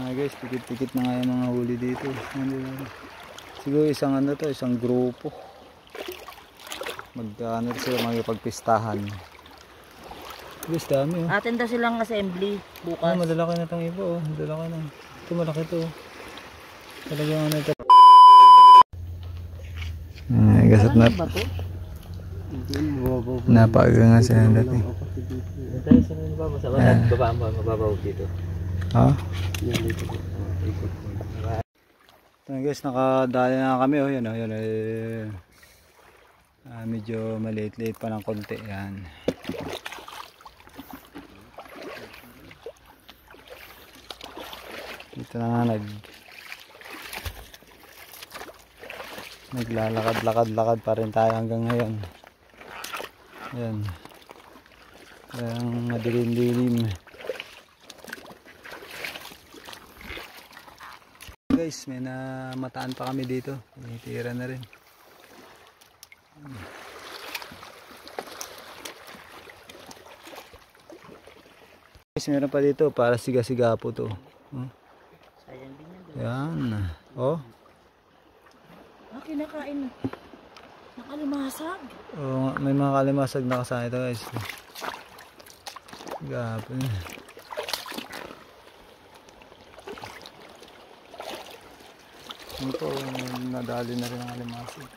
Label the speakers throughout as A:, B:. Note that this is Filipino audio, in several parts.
A: Guys, tikit-tikit na nga yung mga huli dito. Siguro isang ano to, isang grupo. Mag-ano sila, magpagpistahan. Guys, dami oh.
B: Atin daw silang assembly bukas.
A: Malalaki na itong iba oh. Malalaki na. Ito malaki to. Talagang ano ito. Gasat na. Napaga nga sila dati.
B: Tayo sa mga baba. Sa baba mo, mababaw dito.
A: Ha? So guys, nakadali na kami oh. Yan oh. Yan medyo maliit-liit pa ng konti. Yan. Dito na nga naglalakad-lakad pa rin tayo hanggang ngayon. Ayan. Ayan, madilim-dilim. Guys, may namataan pa kami dito. Tinitira na rin. Guys, meron pa dito para siga-siga po to.
B: Sayang din yan.
A: Yan. Oh.
B: Kinakain. Nakalimasag.
A: Oh, may mga kalimasag na kasama ito guys. Gapon. Ito, nadali na rin ang kalimasag.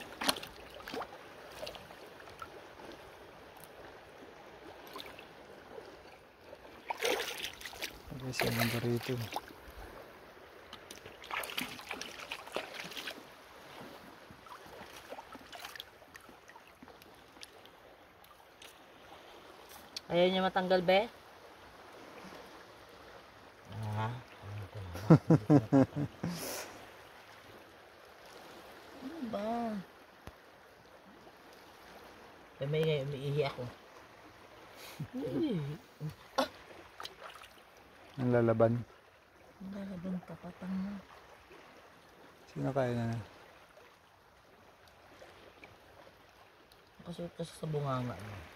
A: Okay, siya ba rito?
B: Ayaw niya matanggal, be? Ano ba? May umiihi ako.
A: Ang lalaban.
B: Ang lalaban tapatang mo.
A: Sino kaya na?
B: Nakasuot kasi sa bunganga mo.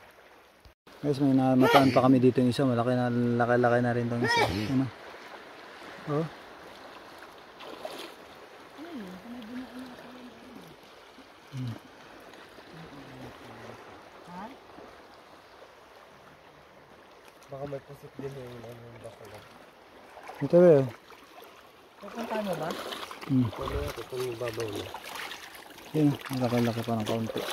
A: Guys, may namataan pa kami dito yung isa. Malaki na rin itong isa. Ano? Oh.
C: Baka may pusit din yung bakala.
A: Ito ba yun?
B: Pupunta mo ba?
C: Ano ito? Kung yung babaw na.
A: Yun, malaki-laki pa ng kaunti.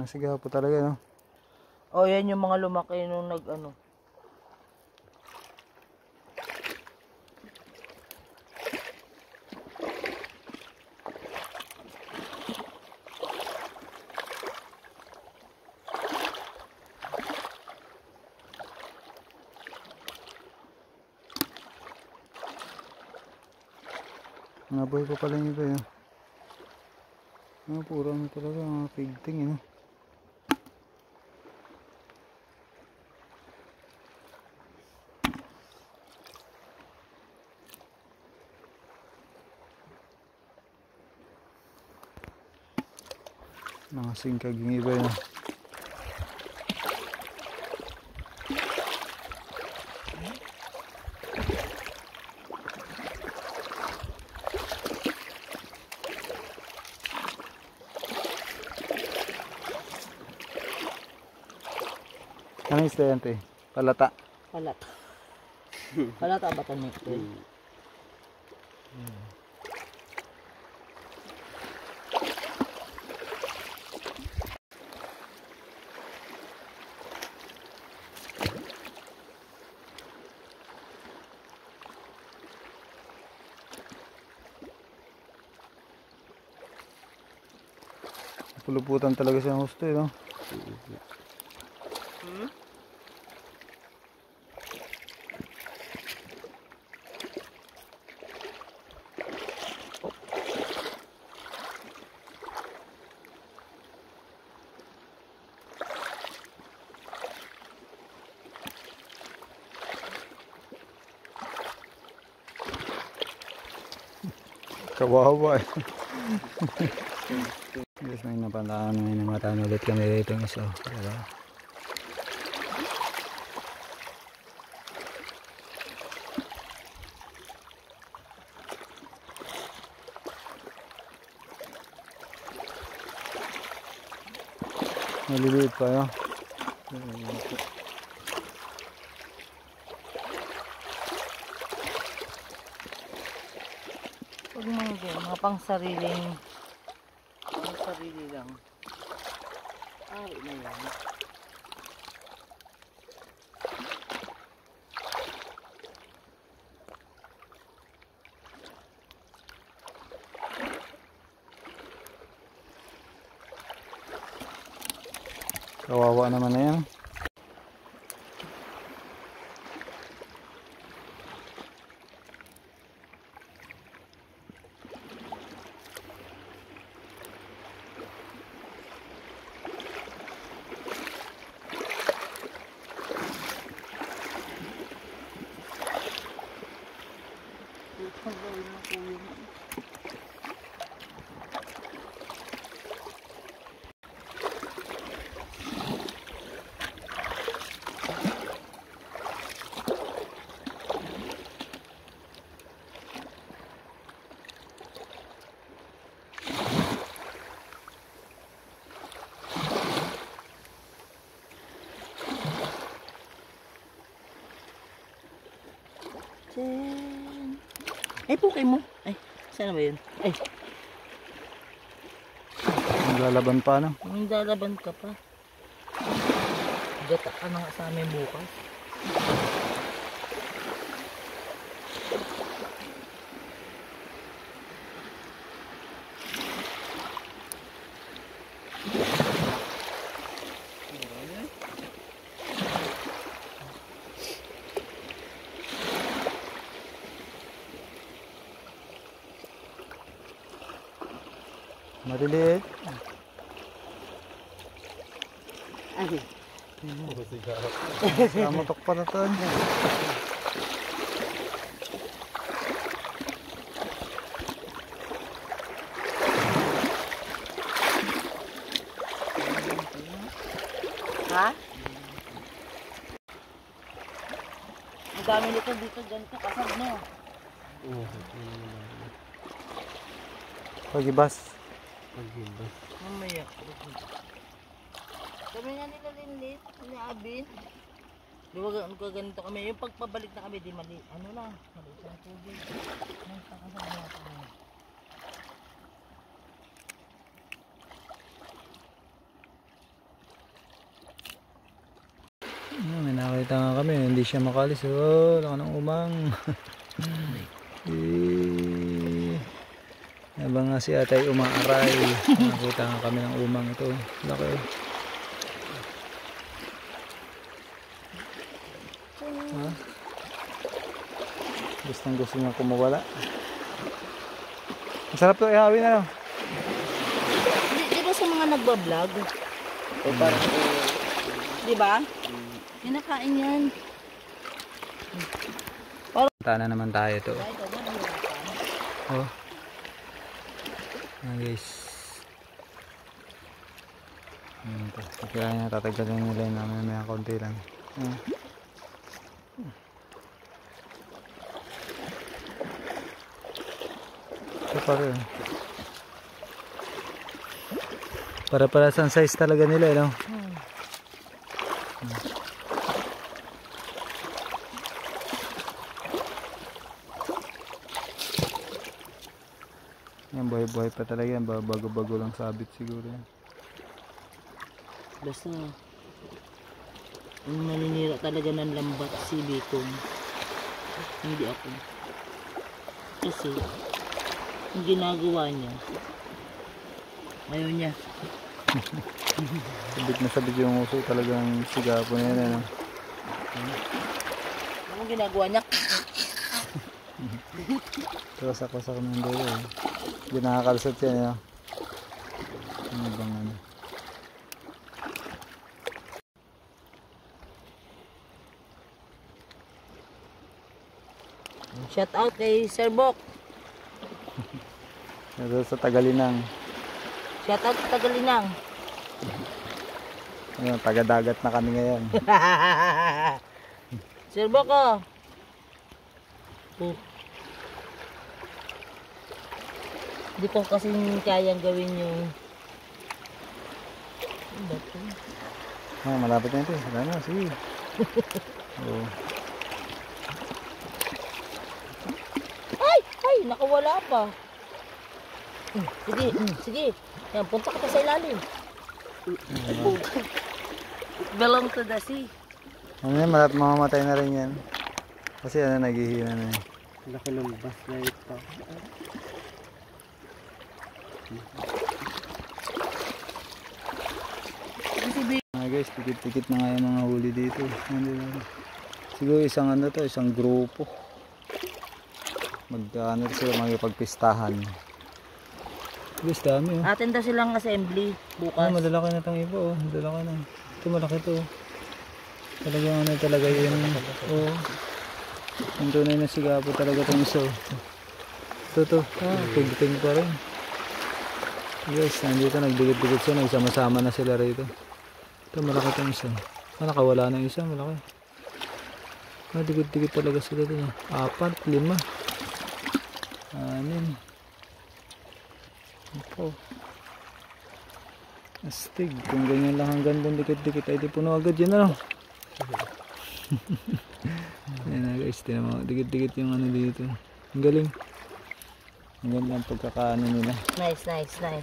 A: Sigaw po talaga, no?
B: Oh, yan yung mga lumaki nung nag-ano.
A: Nabuhay pa pala yung iba, yun. Puro ano talaga, mga pigting, yun. Mga singkag yung iba yun. Ano yung isda yan, te? Palata.
B: Palata. Palata ba ito nito?
A: Puluputan talaga siya ng gusto, no? Kawawa eh. Guys, may namatan ulit kami dito ng isa. Maliliit pa yun.
D: Huwag mga pang sarili lang. Ay, na yan.
A: Kawawa naman na yan.
D: Ay, pukay mo. Ay, saan ba yun? Ay,
A: Naglalaban pa no?
D: lalaban ka pa. Gata ka na nga sa amin bukas.
A: Maliliit.
D: Ay,
A: Samatok pa na to.
D: ha? Ang dami nito dito, ganito kasag mo.
A: Pagibas.
D: Mamaya. Kami nga nila Linlit, ni Abin. Di ba ganito kami? Yung pagpabalik na kami, di mali. Ano lang, mali sa tubig. May pakasal na kami.
A: May nakita nga kami, hindi siya makalis. Oh, laki ng umang. Habang nga si atay umaaray, nakita nga kami ng umang ito. Laki. Ha? Gustong gusto niya kumawala. Masarap to ihawin na.
D: Di ba sa mga nagbablog?
C: O parang
D: Di ba? Kinakain yan.
A: Punta na naman tayo ito.
D: Ay, ito na, mahirapan.
A: Oh. Guys. Ito. Kailangan na tatagalan nila yung namin may konti lang. Ito pa rin. Para sa size talaga nila, no? Yan, buhay-buhay pa talaga yan. Bago-bago lang sabit siguro yan.
D: Basta, ang maninira talaga ng lambat si Bicom. Hindi ako. Kasi, ang ginagawa niya, ayaw niya.
A: Sabit yung uso talagang sigapo na yan. Ano?
D: Anong ginagawa niya?
A: Wasak-wasak ng dulo eh. Hindi nakakalusot yan. Ano bang ano?
D: Shout out kay Sir Bok.
A: Ito sa Tagalinang.
D: Shout out sa Tagalinang.
A: Ayun, taga-dagat na kami ngayon.
D: Sir Boko. Hindi ko kasi kayang gawin yung... Ano ba ito?
A: Malapit na ito. Wala na, sige. Oo.
D: Ay, nakawala pa. Sige, sige. Yan, punta ka pa sa ilalim. It belong to the sea.
A: Ano yan, mamamatay na rin yan. Kasi ano, naghihina na yan.
C: Laki ng bus na ito.
A: Guys, tikit-tikit na nga yung mga huli dito. Siguro isang ano to, isang grupo. Ano sila magpagpistahan. Guys, dami oh.
D: Atin daw silang assembly bukas.
A: Malalaki na itong iba oh. Malalaki na. Ito malaki to. Talagang ano talaga yun. Oh. Ang tunay na sigapo talaga itong isa oh. Ito. Pigting pa rin. Guys, nandito nagdikit-dikit siya. Nagsama-sama na sila rito. Ito malaki itong isa. Nakawala na yung isa. Malaki. Dikit-dikit talaga sila dito. 4, 5. 6. Ito. Astig. Kung ganyan lang hanggang doon dikit-dikit ay di puno agad yan ano. Ayan na guys. Tinan mo. Dikit-dikit yung ano dito. Ang galing. Ang ganda ang pagkakaano nila.
D: Nice.
A: Ang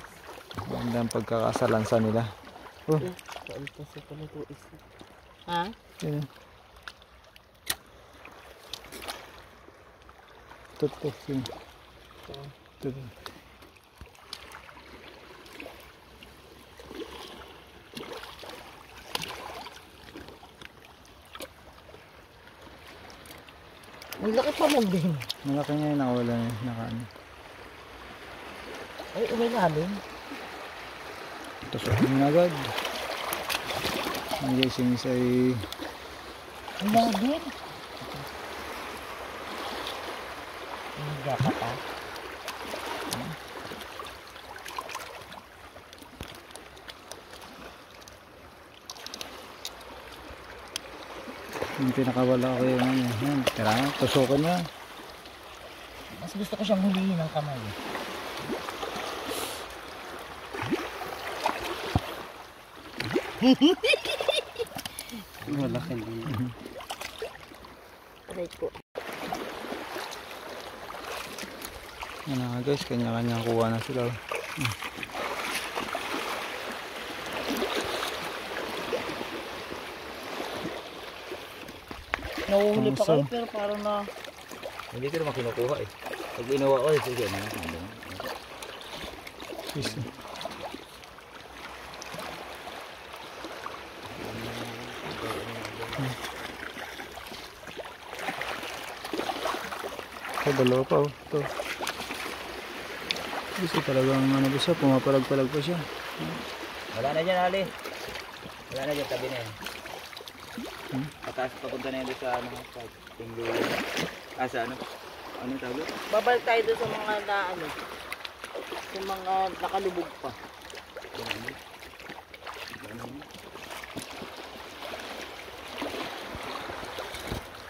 A: ganda ang pagkakasalansa nila. Oh.
C: Kaltas ito na ito isa.
D: Ha?
A: Ayan. Ito. Sige. Ito.
D: Ang laki pa man din.
A: Malaki nga yung nakawala na yun. Nakaano.
D: Ay, umilalim.
A: Tusukin mo na agad. Ang guys yung isa ay
D: Umilalim. Hindi ka pa.
A: yung pinakawala ko yung ano. Yan, tira nga, tusukin mo.
D: Mas gusto ko siyang hulihin ng kamay.
C: Malaki din.
D: Aray ko.
A: Yan na nga guys, kanya-kanya kuha na sila.
D: Nahuhuli pa
A: Kamusta?
D: kayo pero parang na...
B: Hindi ko naman kinukuha eh. Pag ginawa ko, sige na.
A: Isa. Ito, dalawa pa oh. Ito. Gusto talagang ano ba siya, pumapalag-palag pa siya.
B: Wala na dyan, Ali. Wala na dyan, tabi na yan. Pataas papunta na yan doon sa ano, sa tinglo. Sa ano? Ano yung tawag?
D: Babalik tayo doon sa mga na ano. Sa mga nakalubog pa.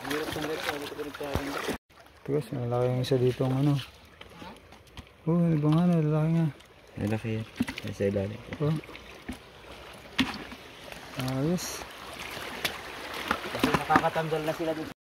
B: Ang hirap ng gano'n, ano ito pinagkaroon?
A: Ito guys, malaki yung isa dito ang ano. Oh, ano ba nga, lalaki nga.
B: Malaki yan. Nasa ilalim.
A: Oh. Ayos.
B: Kasi nakakatanggal na sila doon